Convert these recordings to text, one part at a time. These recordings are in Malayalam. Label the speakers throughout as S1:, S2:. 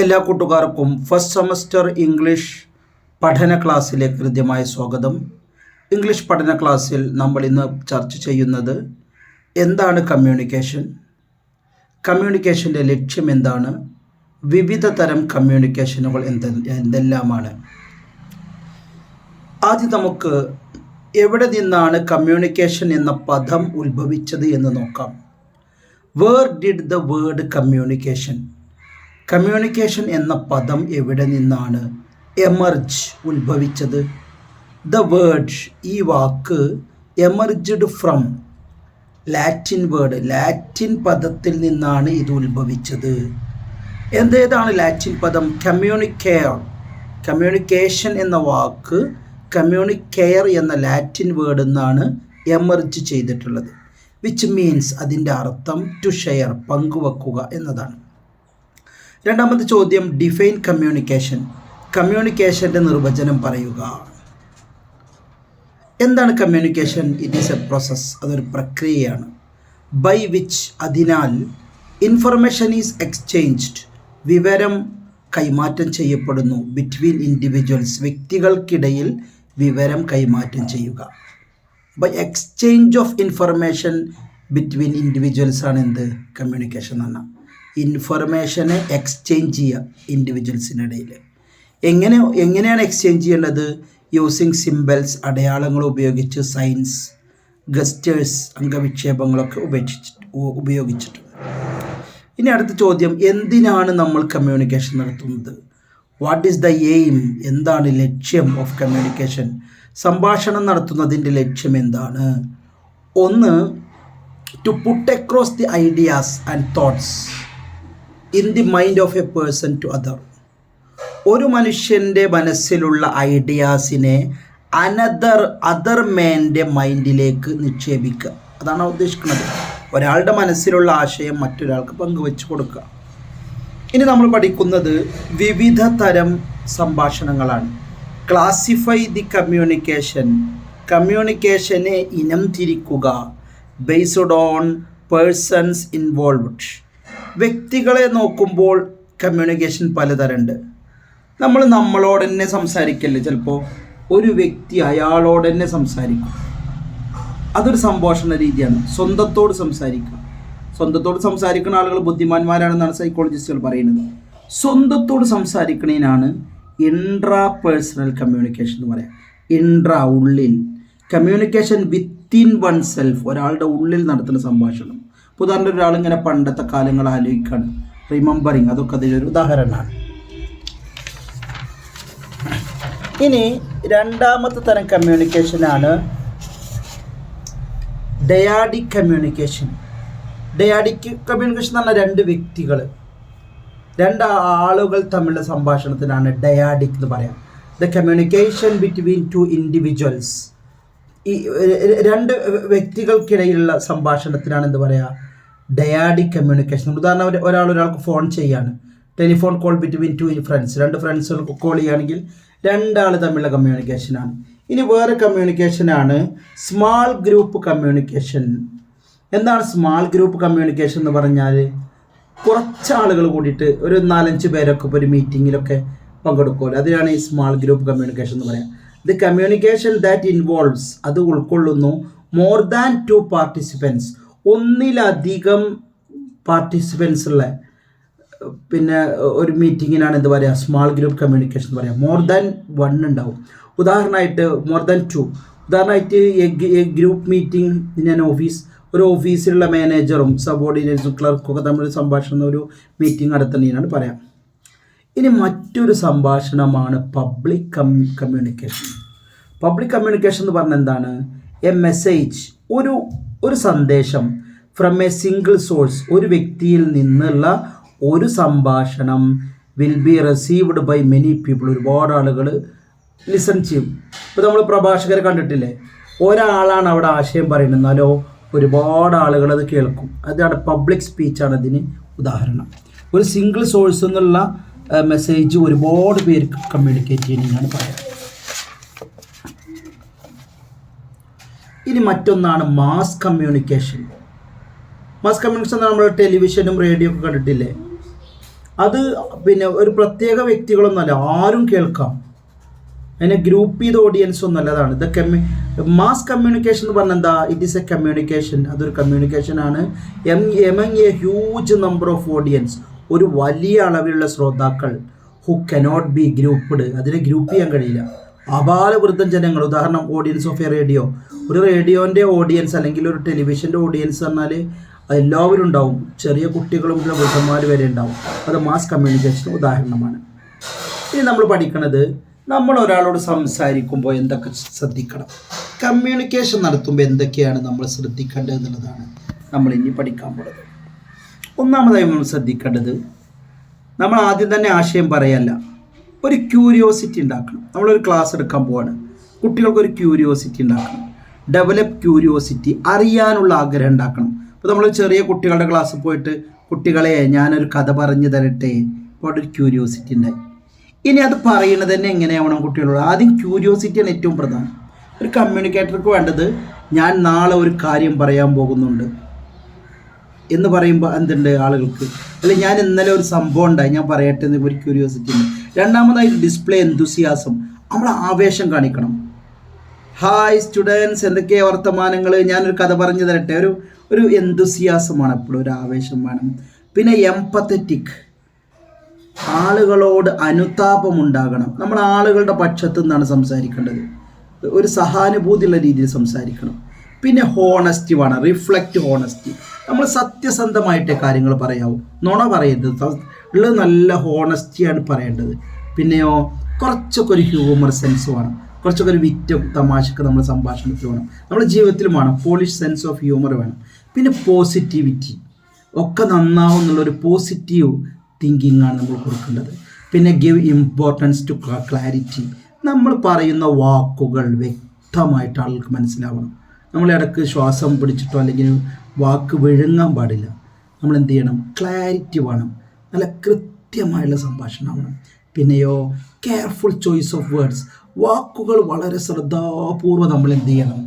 S1: എല്ലാ കൂട്ടുകാർക്കും ഫസ്റ്റ് സെമസ്റ്റർ ഇംഗ്ലീഷ് പഠന ക്ലാസ്സിലേക്ക് ഹൃദ്യമായ സ്വാഗതം. ഇംഗ്ലീഷ് പഠന ക്ലാസ്സിൽ നമ്മൾ ഇന്ന് ചർച്ച ചെയ്യുന്നത് എന്താണ് കമ്മ്യൂണിക്കേഷൻ, കമ്മ്യൂണിക്കേഷൻ്റെ ലക്ഷ്യം എന്താണ്, വിവിധ തരം കമ്മ്യൂണിക്കേഷനുകൾ എന്തെല്ലാമാണ്. ആദ്യം നമുക്ക് എവിടെ നിന്നാണ് കമ്മ്യൂണിക്കേഷൻ എന്ന പദം ഉത്ഭവിച്ചത് എന്ന് നോക്കാം. Where did the word communication, communication എന്ന പദം എവിടെ നിന്നാണ് എമർജ് ഉത്ഭവിച്ചത്? ദ വേർഡ്, ഈ വാക്ക് emerged from Latin word, Latin പദത്തിൽ നിന്നാണ് ഇത് ഉത്ഭവിച്ചത്. ഏതാണ് ലാറ്റിൻ പദം? കമ്മ്യൂണിക്കെയർ. കമ്മ്യൂണിക്കേഷൻ എന്ന വാക്ക് കമ്മ്യൂണിക്കെയർ എന്ന ലാറ്റിൻ വേർഡിൽ നിന്നാണ് എമർജ് ചെയ്തിട്ടുള്ളത്. വിച്ച് മീൻസ്, അതിൻ്റെ അർത്ഥം ടു ഷെയർ, പങ്കുവെക്കുക എന്നതാണ്. രണ്ടാമത്തെ ചോദ്യം, ഡിഫൈൻ കമ്മ്യൂണിക്കേഷൻ, കമ്മ്യൂണിക്കേഷൻ്റെ നിർവചനം പറയുക. എന്താണ് communication? It is a process, അതൊരു പ്രക്രിയയാണ്. ബൈ വിച്ച്, അതിനാൽ, ഇൻഫർമേഷൻ ഈസ് എക്സ്ചേഞ്ച്ഡ്, വിവരം കൈമാറ്റം ചെയ്യപ്പെടുന്നു. ബിറ്റ്വീൻ ഇൻഡിവിജ്വൽസ്, വ്യക്തികൾക്കിടയിൽ വിവരം കൈമാറ്റം ചെയ്യുക. By exchange of information between individuals ആണ് എന്ത്? കമ്മ്യൂണിക്കേഷൻ എന്ന് പറഞ്ഞാൽ ഇൻഫർമേഷനെ എക്സ്ചേഞ്ച് ചെയ്യുക ഇൻഡിവിജ്വൽസിനിടയിൽ. എങ്ങനെയാണ് എക്സ്ചേഞ്ച് ചെയ്യേണ്ടത്? യൂസിങ് സിംബൽസ്, അടയാളങ്ങൾ ഉപയോഗിച്ച്, സൈൻസ്, ഗസ്റ്റേഴ്സ്, അംഗവിക്ഷേപങ്ങളൊക്കെ ഉപയോഗിച്ചിട്ടുണ്ട്. ഇനി അടുത്ത ചോദ്യം, എന്തിനാണ് നമ്മൾ കമ്മ്യൂണിക്കേഷൻ നടത്തുന്നത്? വാട്ട് ഈസ് ദ എയിം, എന്താണ് ലക്ഷ്യം ഓഫ് കമ്മ്യൂണിക്കേഷൻ? സംഭാഷണം നടത്തുന്നതിൻ്റെ ലക്ഷ്യം എന്താണ്? ഒന്ന്, to put across the ideas and thoughts in the mind of a person to other. ഒരു മനുഷ്യൻ്റെ മനസ്സിലുള്ള ഐഡിയാസിനെ അതർ മാൻ്റെ മൈൻഡിലേക്ക് നിക്ഷേപിക്കുക, അതാണ് ഉദ്ദേശിക്കുന്നത്. ഒരാളുടെ മനസ്സിലുള്ള ആശയം മറ്റൊരാൾക്ക് പങ്കുവെച്ച് കൊടുക്കുക. ഇനി നമ്മൾ പഠിക്കുന്നത് വിവിധ തരം സംഭാഷണങ്ങളാണ്. ക്ലാസിഫൈ ദി കമ്മ്യൂണിക്കേഷൻ, കമ്മ്യൂണിക്കേഷനെ ഇനം തിരിക്കുക. ബേസ്ഡ് ഓൺ പേഴ്സൺസ് ഇൻവോൾവ്ഡ്, വ്യക്തികളെ നോക്കുമ്പോൾ കമ്മ്യൂണിക്കേഷൻ പലതരമുണ്ട്. നമ്മളോട് തന്നെ സംസാരിക്കല്ലേ, ചിലപ്പോൾ ഒരു വ്യക്തി അയാളോട് തന്നെ സംസാരിക്കും, അതൊരു സംഭാഷണ രീതിയാണ്. സ്വന്തത്തോട് സംസാരിക്കുന്ന ആളുകൾ ബുദ്ധിമാന്മാരാണെന്നാണ് സൈക്കോളജിസ്റ്റുകൾ പറയുന്നത്. സ്വന്തത്തോട് സംസാരിക്കുന്നതിനാണ് ഇൻട്രാ പേഴ്സണൽ കമ്മ്യൂണിക്കേഷൻ എന്ന് പറയാം. ഉള്ളിൽ, കമ്മ്യൂണിക്കേഷൻ വിത്തിൻ വൺ സെൽഫ്, ഒരാളുടെ ഉള്ളിൽ നടത്തുന്ന സംഭാഷണം. ഉദാഹരണം, ഒരാളിങ്ങനെ പണ്ടത്തെ കാലങ്ങൾ ആലോചിക്കാണ്, റിമെമ്പറിങ്, അതൊക്കെ അതിലൊരു ഉദാഹരണമാണ്. ഇനി രണ്ടാമത്തെ തരം കമ്മ്യൂണിക്കേഷനാണ് ഡയാഡിക് കമ്മ്യൂണിക്കേഷൻ. ഡയാഡിക് കമ്മ്യൂണിക്കേഷൻ എന്ന് പറഞ്ഞാൽ രണ്ട് ആളുകൾ തമ്മിലുള്ള സംഭാഷണത്തിനാണ് ഡയാഡിക് എന്ന് പറയാം. The communication between two individuals, ഈ രണ്ട് വ്യക്തികൾക്കിടയിലുള്ള സംഭാഷണത്തിനാണ് എന്ത് പറയുക? Dyadic communication. ഉദാഹരണം, ഒരാൾക്ക് ഫോൺ ചെയ്യാണ്, telephone call between two friends, രണ്ട് ഫ്രണ്ട്സുകൾക്ക് കോൾ ചെയ്യുകയാണെങ്കിൽ രണ്ടാൾ തമ്മിലുള്ള കമ്മ്യൂണിക്കേഷനാണ്. ഇനി വേറെ കമ്മ്യൂണിക്കേഷനാണ് സ്മാൾ ഗ്രൂപ്പ് കമ്മ്യൂണിക്കേഷൻ. എന്താണ് സ്മാൾ ഗ്രൂപ്പ് കമ്മ്യൂണിക്കേഷൻ എന്ന് പറഞ്ഞാൽ? കുറച്ച് ആളുകൾ കൂടിയിട്ട്, ഒരു 4-5 പേരൊക്കെ ഇപ്പോൾ ഒരു മീറ്റിങ്ങിലൊക്കെ പങ്കെടുക്കുമല്ലോ, അതിനാണ് ഈ സ്മാൾ ഗ്രൂപ്പ് കമ്മ്യൂണിക്കേഷൻ എന്ന് പറയാം. ദി കമ്മ്യൂണിക്കേഷൻ ദാറ്റ് ഇൻവോൾവ്സ്, അത് ഉൾക്കൊള്ളുന്നു മോർ ദാൻ 2 പാർട്ടിസിപ്പൻസ്, ഒന്നിലധികം പാർട്ടിസിപ്പൻസ് ഉള്ള പിന്നെ ഒരു മീറ്റിങ്ങിനാണ് എന്ത് പറയുക? സ്മാൾ ഗ്രൂപ്പ് കമ്മ്യൂണിക്കേഷൻ എന്ന് പറയാം. മോർ ദാൻ 1 ഉണ്ടാവും. ഉദാഹരണമായിട്ട് മോർ ദാൻ 2, ഉദാഹരണമായിട്ട് group meeting in an office, ഒരു ഓഫീസിലുള്ള മാനേജറും സബോർഡിനേറ്റ്സും ക്ലർക്കൊക്കെ തമ്മിൽ സംഭാഷണം, ഒരു മീറ്റിംഗ് നടത്തുന്നതിനാണ് പറയാം. ഇനി മറ്റൊരു സംഭാഷണമാണ് പബ്ലിക് കമ്മ്യൂണിക്കേഷൻ. പബ്ലിക് കമ്മ്യൂണിക്കേഷൻ എന്ന് പറഞ്ഞാൽ എന്താണ്? എ മെസ്സേജ്, ഒരു സന്ദേശം, ഫ്രം എ സിംഗിൾ സോഴ്സ്, ഒരു വ്യക്തിയിൽ നിന്നുള്ള ഒരു സംഭാഷണം will be received by many people, ഒരുപാട് ആളുകൾ ലിസൺ ചെയ്യും. ഇപ്പോൾ നമ്മൾ പ്രഭാഷകരെ കണ്ടിട്ടില്ലേ, ഒരാളാണ് അവിടെ ആശയം പറയുന്നത്, എന്നാലോ ഒരുപാട് ആളുകൾ അത് കേൾക്കും. അതാണ് പബ്ലിക് സ്പീച്ചാണ് അതിന് ഉദാഹരണം. ഒരു സിംഗിൾ സോഴ്സ് എന്നുള്ള മെസ്സേജ് ഒരുപാട് പേർക്ക് കമ്മ്യൂണിക്കേറ്റ് ചെയ്യുന്നതാണ് പറയാം. ഇനി മറ്റൊന്നാണ് മാസ് കമ്മ്യൂണിക്കേഷൻ. മാസ് കമ്മ്യൂണിക്കേഷൻ നമ്മൾ ടെലിവിഷനും റേഡിയോ ഒക്കെ കണ്ടിട്ടില്ലേ? അത് പിന്നെ ഒരു പ്രത്യേക വ്യക്തികളൊന്നുമല്ല, ആരും കേൾക്കാം. അതിനെ ഗ്രൂപ്പ് ചെയ്ത ഓഡിയൻസ് ഒന്നും അല്ലതാണ്. മാസ് കമ്മ്യൂണിക്കേഷൻ എന്ന് പറഞ്ഞാൽ എന്താ? It is A communication. അതൊരു കമ്മ്യൂണിക്കേഷൻ ആണ് among A huge number of audience, ഒരു വലിയ അളവിലുള്ള ശ്രോതാക്കൾ, ഹു കനോട്ട് ബി ഗ്രൂപ്പ്ഡ്, അതിനെ ഗ്രൂപ്പ് ചെയ്യാൻ കഴിയില്ല. അപാലവൃദ്ധം ജനങ്ങൾ, ഉദാഹരണം ഓഡിയൻസ് ഓഫ് എ റേഡിയോ. ഒരു റേഡിയോൻ്റെ ഓഡിയൻസ് അല്ലെങ്കിൽ ഒരു ടെലിവിഷൻ്റെ ഓഡിയൻസ് പറഞ്ഞാൽ എല്ലാവരും ഉണ്ടാവും, ചെറിയ കുട്ടികളും വൃദ്ധന്മാർ വരെ ഉണ്ടാവും. അത് മാസ് കമ്മ്യൂണിക്കേഷൻ ഉദാഹരണമാണ്. ഇനി നമ്മൾ പഠിക്കുന്നത്, നമ്മൾ ഒരാളോട് സംസാരിക്കുമ്പോൾ എന്തൊക്കെ ശ്രദ്ധിക്കണം, കമ്മ്യൂണിക്കേഷൻ നടത്തുമ്പോൾ എന്തൊക്കെയാണ് നമ്മൾ ശ്രദ്ധിക്കേണ്ടത് എന്നുള്ളതാണ് നമ്മൾ ഇനി പഠിക്കാൻ പോകുന്നത്. ഒന്നാമതായി നമ്മൾ ശ്രദ്ധിക്കേണ്ടത്, നമ്മൾ ആദ്യം തന്നെ ആശയം പറയല്ല, ഒരു ക്യൂരിയോസിറ്റി ഉണ്ടാക്കണം. നമ്മളൊരു ക്ലാസ് എടുക്കാൻ പോവാണ്, കുട്ടികൾക്കൊരു ക്യൂരിയോസിറ്റി ഉണ്ടാക്കണം. ഡെവലപ്പ് ക്യൂരിയോസിറ്റി, അറിയാനുള്ള ആഗ്രഹം ഉണ്ടാക്കണം. ഇപ്പോൾ നമ്മൾ ചെറിയ കുട്ടികളുടെ ക്ലാസ്സിൽ പോയിട്ട് കുട്ടികളെ ഞാനൊരു കഥ പറഞ്ഞു തരട്ടെ, ഇപ്പോൾ ഒരു ക്യൂരിയോസിറ്റി ഉണ്ടായി. ഇനി അത് പറയുന്നത് തന്നെ എങ്ങനെയാവണം കുട്ടികളോട്? ആദ്യം ക്യൂരിയോസിറ്റിയാണ് ഏറ്റവും പ്രധാനം. ഒരു കമ്മ്യൂണിക്കേറ്റർക്ക് വേണ്ടത്, ഞാൻ നാളെ ഒരു കാര്യം പറയാൻ പോകുന്നുണ്ട് എന്ന് പറയുമ്പോൾ എന്തുണ്ട് ആളുകൾക്ക്, അല്ലെങ്കിൽ ഞാൻ ഇന്നലെ ഒരു സംഭവം ഉണ്ടായി ഞാൻ പറയട്ടെ എന്ന് ഒരു ക്യൂരിയോസിറ്റി ഉണ്ട്. രണ്ടാമതായിട്ട് ഡിസ്പ്ലേ എന്തൂസിയാസം, നമ്മൾ ആവേശം കാണിക്കണം. ഹായ് സ്റ്റുഡൻസ്, എന്തൊക്കെയാണ് വർത്തമാനങ്ങൾ, ഞാനൊരു കഥ പറഞ്ഞു തരട്ടെ, ഒരു എന്തൂസിയാസമാണ് എപ്പോഴും, ഒരു ആവേശം വേണം. പിന്നെ എംപത്തറ്റിക്, ആളുകളോട് അനുതാപം ഉണ്ടാകണം. നമ്മൾ ആളുകളുടെ പക്ഷത്തു നിന്നാണ് സംസാരിക്കേണ്ടത്, ഒരു സഹാനുഭൂതിയുള്ള രീതിയിൽ സംസാരിക്കണം. പിന്നെ ഹോണസ്റ്റി വേണം, റിഫ്ലക്റ്റ് ഹോണസ്റ്റി, നമ്മൾ സത്യസന്ധമായിട്ടേ കാര്യങ്ങൾ പറയാവൂ, നുണ പറയരുത്, ഉള്ളത് നല്ല ഹോണസ്റ്റിയാണ് പറയേണ്ടത്. പിന്നെയോ കുറച്ചൊക്കെ ഒരു ഹ്യൂമർ സെൻസ് വേണം, കുറച്ചൊക്കെ ഒരു വിറ്റും തമാശക്ക് നമ്മൾ സംഭാഷണത്തിൽ വേണം, നമ്മുടെ ജീവിതത്തിലും വേണം. പോളിഷ് സെൻസ് ഓഫ് ഹ്യൂമർ വേണം. പിന്നെ പോസിറ്റിവിറ്റി, ഒക്കെ നന്നാവും എന്നുള്ളൊരു പോസിറ്റീവ് തിങ്കിങ് ആണ് നമ്മൾ കൊടുക്കേണ്ടത്. പിന്നെ ഗിവ് ഇമ്പോർട്ടൻസ് ടു ക്ലാരിറ്റി, നമ്മൾ പറയുന്ന വാക്കുകൾ വ്യക്തമായിട്ട് ആൾക്ക് മനസ്സിലാവണം. നമ്മൾ ഇടയ്ക്ക് ശ്വാസം പിടിച്ചിട്ടോ അല്ലെങ്കിൽ വാക്ക് വിഴുങ്ങാൻ പാടില്ല. നമ്മൾ എന്ത് ചെയ്യണം? ക്ലാരിറ്റി വേണം, നല്ല കൃത്യമായുള്ള സംഭാഷണം ആവണം. പിന്നെയോ കെയർഫുൾ ചോയ്സ് ഓഫ് വേർഡ്സ്, വാക്കുകൾ വളരെ ശ്രദ്ധാപൂർവ്വം നമ്മൾ എന്ത് ചെയ്യണം?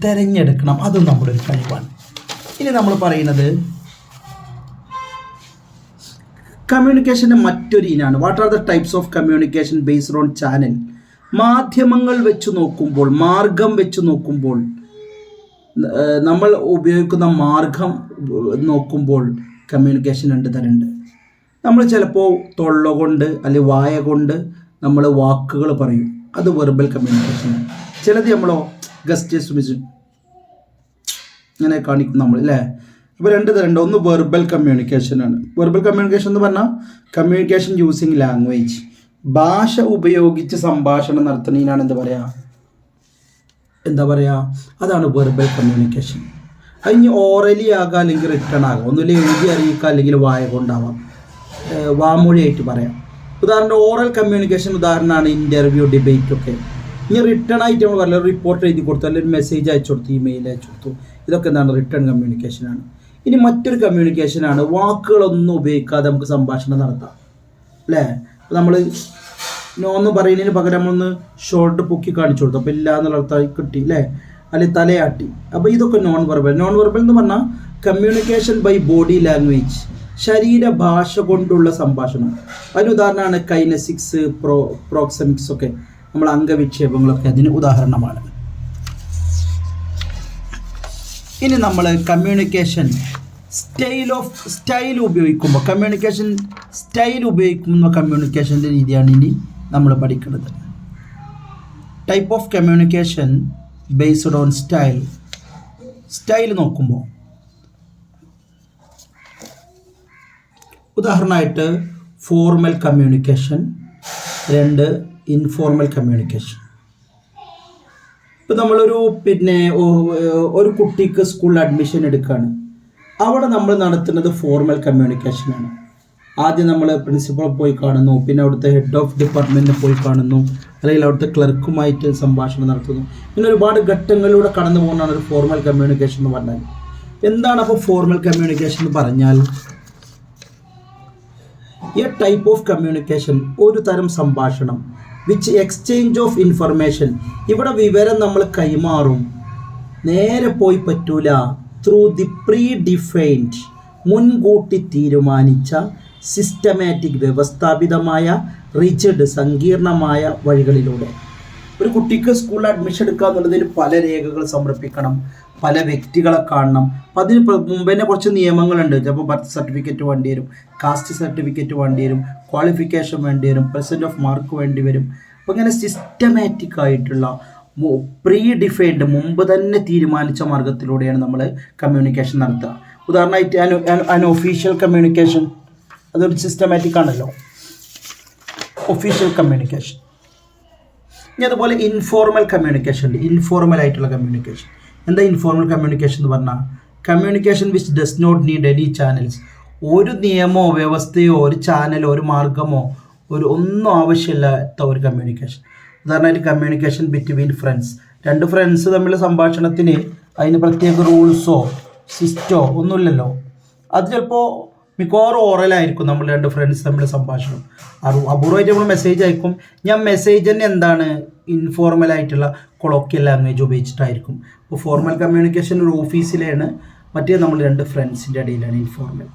S1: തിരഞ്ഞെടുക്കണം. അതും നമ്മുടെ ഒരു കഴിവാണ്. ഇനി നമ്മൾ പറയുന്നത് കമ്മ്യൂണിക്കേഷൻ്റെ മറ്റൊരു ഇനാണ്. What are the types of communication based on channel? മാധ്യമങ്ങൾ വെച്ച് നോക്കുമ്പോൾ, മാർഗം വെച്ച് നോക്കുമ്പോൾ, നമ്മൾ ഉപയോഗിക്കുന്ന മാർഗം നോക്കുമ്പോൾ കമ്മ്യൂണിക്കേഷൻ രണ്ട് തരമുണ്ട്. നമ്മൾ ചിലപ്പോൾ തൊള്ള കൊണ്ട് അല്ലെങ്കിൽ വായ കൊണ്ട് നമ്മൾ വാക്കുകൾ പറയും, അത് വെർബൽ കമ്മ്യൂണിക്കേഷനാണ്. ചിലത് നമ്മളോ ഗസ്റ്റേഴ്സ് ഇങ്ങനെ കാണിക്കും നമ്മൾ, അല്ലേ? അപ്പോൾ രണ്ട് തരമുണ്ട്. ഒന്ന് വെർബൽ കമ്മ്യൂണിക്കേഷനാണ്. വെർബൽ കമ്മ്യൂണിക്കേഷൻ എന്ന് പറഞ്ഞാൽ കമ്മ്യൂണിക്കേഷൻ യൂസിങ് ലാംഗ്വേജ്, ഭാഷ ഉപയോഗിച്ച് സംഭാഷണം നടത്തുന്നതിനാണ് എന്താ പറയുക, അതാണ് വെർബൽ കമ്മ്യൂണിക്കേഷൻ. അതിന് ഓറലി ആകാം അല്ലെങ്കിൽ റിട്ടേൺ ആകാം, ഒന്നുമില്ല എഴുതി അറിയിക്കുക അല്ലെങ്കിൽ വായ കൊണ്ടാവാം, വാമൊഴിയായിട്ട് പറയാം. ഉദാഹരണം ഓറൽ കമ്മ്യൂണിക്കേഷൻ ഉദാഹരണമാണ് ഇൻ്റർവ്യൂ, ഡിബേറ്റ് ഒക്കെ. ഇനി റിട്ടേൺ ആയിട്ട് നമ്മൾ വല്ല റിപ്പോർട്ട് എഴുതി കൊടുത്തു, അല്ലെങ്കിൽ മെസ്സേജ് അയച്ചു കൊടുത്തു, ഇമെയിൽ അയച്ചു കൊടുത്തു, ഇതൊക്കെ എന്താണ്? റിട്ടേൺ കമ്മ്യൂണിക്കേഷനാണ്. ഇനി മറ്റൊരു കമ്മ്യൂണിക്കേഷനാണ് വാക്കുകളൊന്നും ഉപയോഗിക്കാതെ നമുക്ക് സംഭാഷണം നടത്താം, അല്ലേ? അപ്പോൾ നമ്മൾ നോന്ന് പറയുന്നതിന് പകരം നമ്മളൊന്ന് ഷോൾഡർ പൊക്കി കാണിച്ചു കൊടുത്തു, അപ്പോൾ ഇല്ല എന്നുള്ള അർത്ഥം കിട്ടി, അല്ലേ? അല്ലെങ്കിൽ തലയാട്ടി. അപ്പോൾ ഇതൊക്കെ നോൺ വെർബൽ. നോൺ വെർബൽ എന്ന് പറഞ്ഞാൽ കമ്മ്യൂണിക്കേഷൻ ബൈ ബോഡി ലാംഗ്വേജ്, ശരീരഭാഷ കൊണ്ടുള്ള സംഭാഷണം. അതിന് ഉദാഹരണമാണ് കൈനസിക്സ്, പ്രോക്സെമിക്സ് ഒക്കെ, നമ്മൾ അംഗവിക്ഷേപങ്ങളൊക്കെ അതിന് ഉദാഹരണമാണ്. ഇനി നമ്മൾ കമ്മ്യൂണിക്കേഷൻ സ്റ്റൈൽ ഉപയോഗിക്കുമ്പോൾ, കമ്മ്യൂണിക്കേഷൻ സ്റ്റൈൽ ഉപയോഗിക്കുന്ന കമ്മ്യൂണിക്കേഷൻ്റെ രീതിയാണ് ഇനി നമ്മൾ പഠിക്കുന്നത്. Type of communication based own style നോക്കുമ്പോൾ ഉദാഹരണമായിട്ട് ഫോർമൽ കമ്മ്യൂണിക്കേഷൻ, രണ്ട് ഇൻഫോർമൽ കമ്മ്യൂണിക്കേഷൻ. ഇപ്പോൾ നമ്മളൊരു ഒരു കുട്ടിക്ക് സ്കൂളിൽ അഡ്മിഷൻ എടുക്കുകയാണ്, അവിടെ നമ്മൾ നടത്തുന്നത് ഫോർമൽ കമ്മ്യൂണിക്കേഷനാണ്. ആദ്യം നമ്മൾ പ്രിൻസിപ്പളെ പോയി കാണുന്നു, പിന്നെ അവിടുത്തെ ഹെഡ് ഓഫ് ഡിപ്പാർട്ട്മെൻറ്റിനെ പോയി കാണുന്നു, അല്ലെങ്കിൽ അവിടുത്തെ ക്ലർക്കുമായിട്ട് സംഭാഷണം നടത്തുന്നു. ഇങ്ങനെ ഒരുപാട് ഘട്ടങ്ങളിലൂടെ കടന്നു പോകുന്നതാണ് ഒരു ഫോർമൽ കമ്മ്യൂണിക്കേഷൻ എന്ന് പറഞ്ഞാൽ. എന്താണ് അപ്പോൾ ഫോർമൽ കമ്മ്യൂണിക്കേഷൻ എന്ന് പറഞ്ഞാൽ? എ ടൈപ്പ് ഓഫ് കമ്മ്യൂണിക്കേഷൻ, ഒരു തരം സംഭാഷണം, വിച്ച് എക്സ്ചേഞ്ച് ഓഫ് ഇൻഫർമേഷൻ, ഇവിടെ വിവരം നമ്മൾ കൈമാറും, നേരെ പോയി പറ്റൂല, ത്രൂ ദി പ്രീ ഡിഫൈൻഡ് മുൻകൂട്ടി തീരുമാനിച്ച സിസ്റ്റമാറ്റിക് വ്യവസ്ഥാപിതമായ റിജിഡ് സങ്കീർണമായ വഴികളിലൂടെ. ഒരു കുട്ടിക്ക് സ്കൂളിൽ അഡ്മിഷൻ എടുക്കുക എന്നുള്ളതിന് പല രേഖകൾ സമർപ്പിക്കണം, പല വ്യക്തികളെ കാണണം. അപ്പം അതിന് മുമ്പ് തന്നെ കുറച്ച് നിയമങ്ങളുണ്ട്. ചിലപ്പോൾ ബർത്ത് സർട്ടിഫിക്കറ്റ് വേണ്ടി വരും, കാസ്റ്റ് സർട്ടിഫിക്കറ്റ് വേണ്ടി വരും, ക്വാളിഫിക്കേഷൻ വേണ്ടി വരും, പെർസെൻറ്റ് ഓഫ് മാർക്ക് വേണ്ടി വരും. അപ്പോൾ ഇങ്ങനെ സിസ്റ്റമാറ്റിക് ആയിട്ടുള്ള പ്രീ ഡിഫൈൻഡ് മുമ്പ് തന്നെ തീരുമാനിച്ച മാർഗത്തിലൂടെയാണ് നമ്മൾ കമ്മ്യൂണിക്കേഷൻ നടത്തുക. ഉദാഹരണമായിട്ട് ഒഫീഷ്യൽ കമ്മ്യൂണിക്കേഷൻ അതൊരു സിസ്റ്റമാറ്റിക് ആണല്ലോ, ഒഫീഷ്യൽ കമ്മ്യൂണിക്കേഷൻ. ഇനി അതുപോലെ ഇൻഫോർമൽ കമ്മ്യൂണിക്കേഷൻ ഉണ്ട്. ഇൻഫോർമൽ ആയിട്ടുള്ള കമ്മ്യൂണിക്കേഷൻ. എന്താ ഇൻഫോർമൽ കമ്മ്യൂണിക്കേഷൻ എന്ന് പറഞ്ഞാൽ? Communication which does not need any channels. ഒരു നിയമമോ വ്യവസ്ഥയോ ഒരു ചാനലോ ഒരു മാർഗമോ ഒന്നും ആവശ്യമില്ലാത്ത ഒരു കമ്മ്യൂണിക്കേഷൻ. ഉദാഹരണമായിട്ട് കമ്മ്യൂണിക്കേഷൻ ബിറ്റ്വീൻ ഫ്രണ്ട്സ്. രണ്ട് ഫ്രണ്ട്സ് തമ്മിലുള്ള സംഭാഷണത്തിന് അതിന് പ്രത്യേക റൂൾസോ സിസ്റ്റോ ഒന്നുമില്ലല്ലോ. അത് ചിലപ്പോൾ മിക്കവാറും ഓറലായിരിക്കും നമ്മൾ രണ്ട് ഫ്രണ്ട്സ് തമ്മിൽ സംഭാഷണം. അപൂർവമായിട്ട് നമ്മൾ മെസ്സേജ് അയക്കും. ഞാൻ മെസ്സേജ് തന്നെ എന്താണ് ഇൻഫോർമലായിട്ടുള്ള കൊളോക്കിയൽ ലാംഗ്വേജ് ഉപയോഗിച്ചിട്ടായിരിക്കും. ഇപ്പോൾ ഫോർമൽ കമ്മ്യൂണിക്കേഷൻ ഒരു ഓഫീസിലാണ്, മറ്റേ നമ്മൾ രണ്ട് ഫ്രണ്ട്സിൻ്റെ ഇടയിലാണ് ഇൻഫോർമൽ.